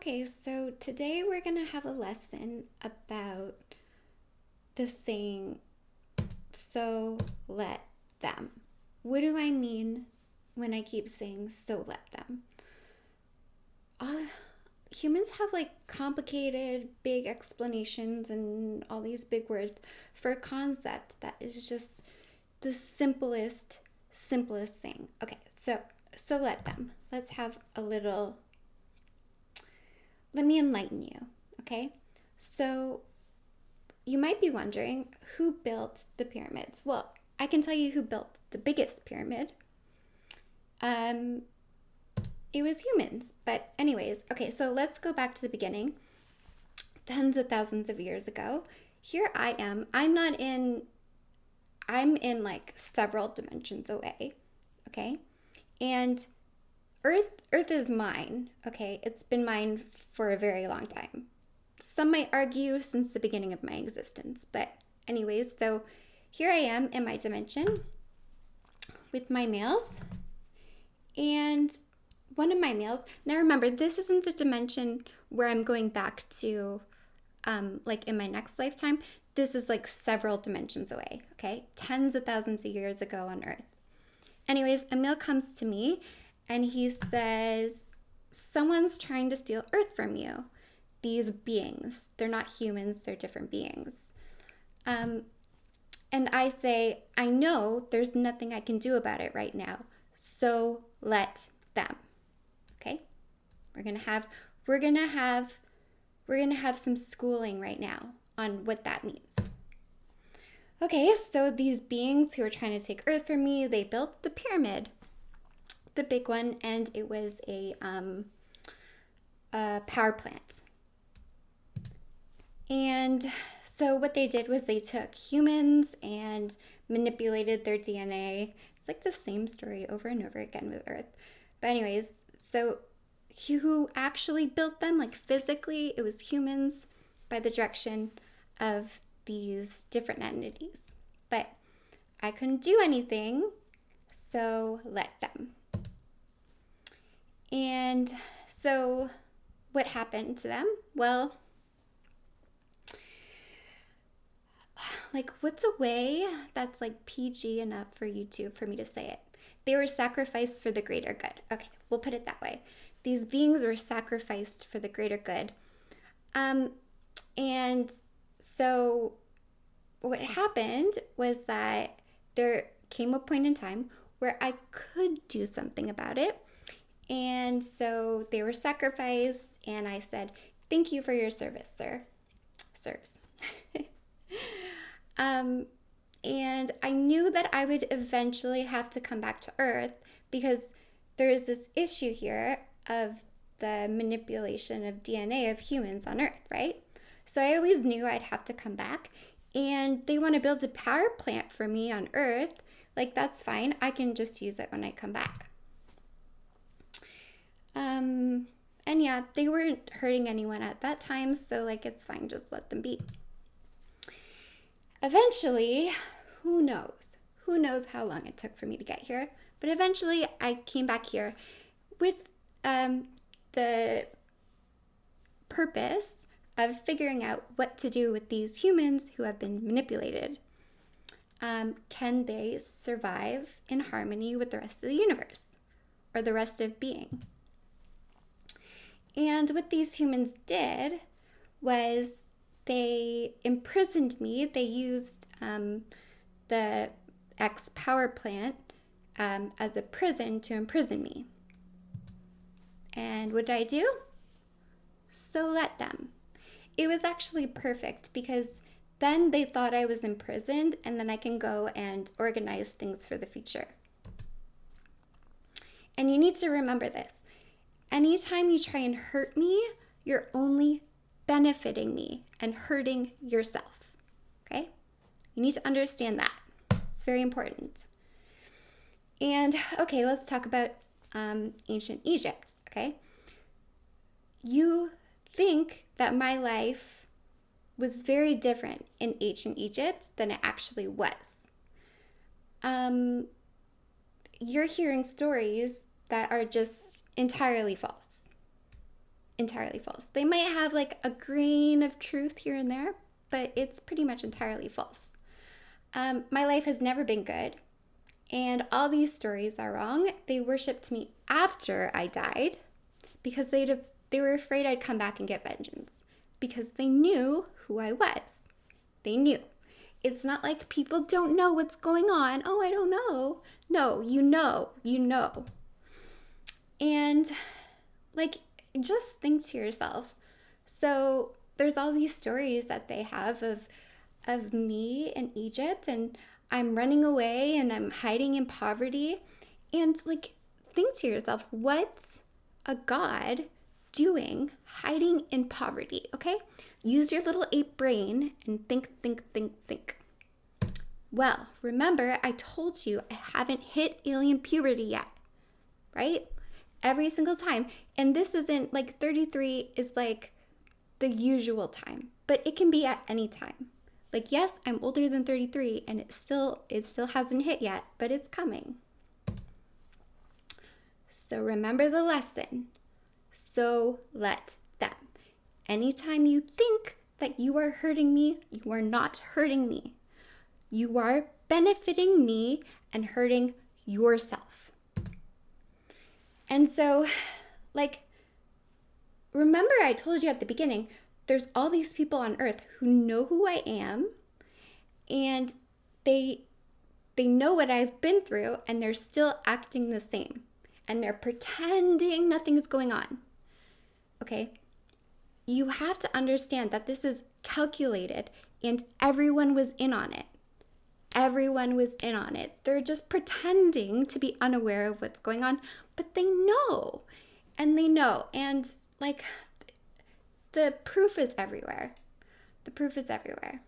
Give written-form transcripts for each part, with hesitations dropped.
Okay, so today we're going to have a lesson about the saying, so let them. What do I mean when I keep saying, so let them? Uh, Humans have like complicated, big explanations and all these big words for a concept that is just the simplest thing. Okay, so let them. Let's have a little. Let me enlighten you, okay? So you might be wondering who built the pyramids. Well, I can tell you who built the biggest pyramid. Um, it was humans. But anyways, okay, so let's go back to the beginning. Tens of thousands of years ago. Here I am. I'm in like several dimensions away. Okay? And Earth is mine. Okay? It's been mine for a very long time. Some might argue since the beginning of my existence. But anyways, so here I am in my dimension with my males. And one of my males, now remember, this isn't the dimension where I'm going back to like in my next lifetime. This is like several dimensions away, okay? Tens of thousands of years ago on Earth. Anyways, a male comes to me and he says, someone's trying to steal Earth from you. These beings, they're not humans, they're different beings. And I say, I know there's nothing I can do about it right now. So let them. Okay? We're gonna have some schooling right now on what that means. Okay, so these beings who are trying to take Earth from me, they built the pyramid, the big one, and it was a power plant. And so what they did was they took humans and manipulated their DNA. It's like the same story over and over again with Earth. But anyways, so who actually built them, like physically, it was humans by the direction of these different entities. But I couldn't do anything, so let them. And so what happened to them? Well, like what's a way that's like PG enough for YouTube for me to say it? They were sacrificed for the greater good. Okay, we'll put it that way. These beings were sacrificed for the greater good. And so what happened was that there came a point in time where I could do something about it. And so they were sacrificed, and I said, thank you for your service, sirs. And I knew that I would eventually have to come back to Earth because there's this issue here of the manipulation of DNA of humans on Earth, right? So I always knew I'd have to come back, and they want to build a power plant for me on Earth. Like, that's fine. I can just use it when I come back. And yeah, they weren't hurting anyone at that time, so like it's fine, just let them be. Eventually, who knows how long it took for me to get here, but eventually I came back here with the purpose of figuring out what to do with these humans who have been manipulated. Can they survive in harmony with the rest of the universe or the rest of being? And what these humans did was they imprisoned me. They used the X power plant as a prison to imprison me. And what did I do? So let them. It was actually perfect because then they thought I was imprisoned, and then I can go and organize things for the future. And you need to remember this. Anytime you try and hurt me, you're only benefiting me and hurting yourself. Okay? You need to understand that. It's very important. And okay, let's talk about ancient Egypt. Okay? You think that my life was very different in ancient Egypt than it actually was. You're hearing stories that are just entirely false. entirely false. They might have like a grain of truth here and there, but it's pretty much entirely false. My life has never been good, and all these stories are wrong. They worshipped me after I died because they were afraid I'd come back and get vengeance because they knew who I was. They knew. It's not like people don't know what's going on. Oh, I don't know. No, you know. And like, just think to yourself. So there's all these stories that they have of me in Egypt, and I'm running away and I'm hiding in poverty. And like, think to yourself, what's a God doing hiding in poverty? Okay? Use your little ape brain and think. Well, remember, I told you I haven't hit alien puberty yet, right? Every single time. And this isn't like 33 is like the usual time, but it can be at any time. Like, yes, I'm older than 33 and it still hasn't hit yet, but it's coming. So remember the lesson. So let them. Anytime you think that you are hurting me, you are not hurting me. You are benefiting me and hurting yourself. And so, like, remember I told you at the beginning, there's all these people on earth who know who I am, and they know what I've been through, and they're still acting the same. And they're pretending nothing is going on. Okay? You have to understand that this is calculated, and everyone was in on it. Everyone was in on it. They're just pretending to be unaware of what's going on, but they know. And they know. And like, the proof is everywhere. The proof is everywhere.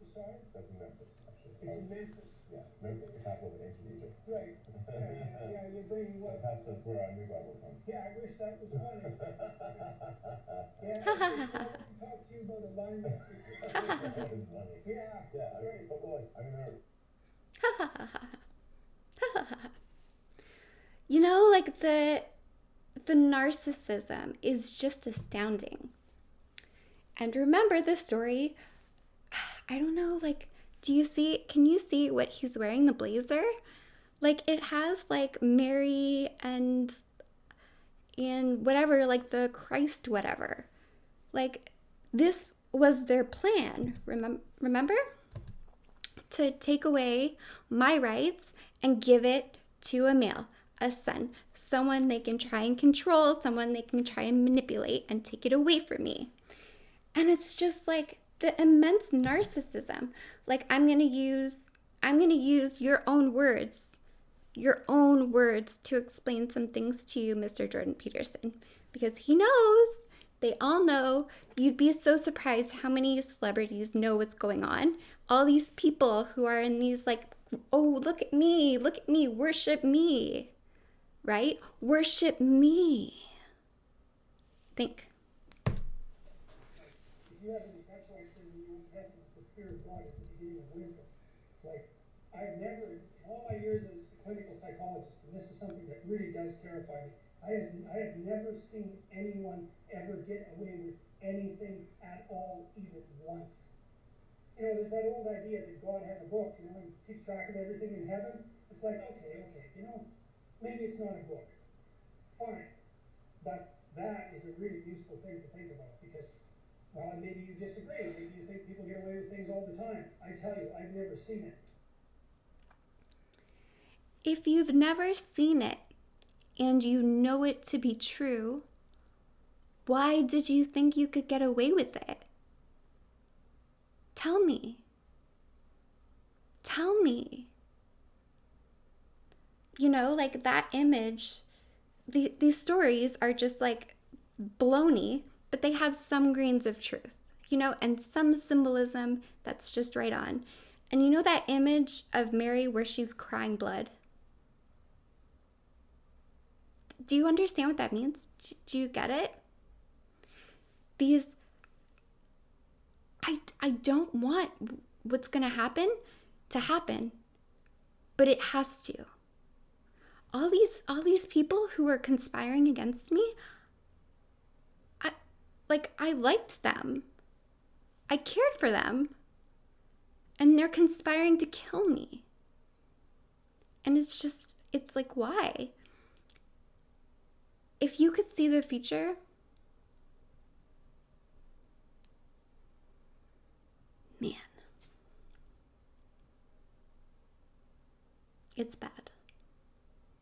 Sorry? That's in Memphis, actually. It's in Memphis? Yeah, Memphis, the capital of ancient Egypt. Right. Yeah, you're bringing what? That's where I knew I was from. Yeah, I wish that was funny. Yeah, I wish I would talk to you about alignment. That is funny. Yeah, right. But boy, I mean, You know, like the narcissism is just astounding. And remember the story, I don't know, like, can you see what he's wearing, the blazer? Like, it has like Mary and whatever, like the Christ whatever. Like, this was their plan, remember? To take away my rights and give it to a male, a son, someone they can try and control, someone they can try and manipulate and take it away from me. And it's just like the immense narcissism. Like, I'm going to use your own words to explain some things to you, Mr. Jordan Peterson, because he knows, they all know. You'd be so surprised how many celebrities know what's going on. All these people who are in these like, oh, look at me, worship me, right? Worship me. Think. If you have any, that's why it says in the Old Testament, the fear of God is the beginning of wisdom. It's like, I've never, in all my years as a clinical psychologist, and this is something that really does terrify me, I have never seen anyone ever get away with anything at all, even once. You know, there's that old idea that God has a book, you know, and keeps track of everything in heaven. It's like, okay, you know, maybe it's not a book. Fine. But that is a really useful thing to think about, because, well, maybe you disagree. Maybe you think people get away with things all the time. I tell you, I've never seen it. If you've never seen it and you know it to be true, why did you think you could get away with it? Tell me. You know, like that image, these stories are just like baloney, but they have some grains of truth, you know, and some symbolism that's just right on. And you know that image of Mary where she's crying blood? Do you understand what that means? Do you get it? I don't want what's going to happen, but it has to. All these people who are conspiring against me, like, I liked them. I cared for them. And they're conspiring to kill me. And it's like, why? If you could see the future, man, it's bad.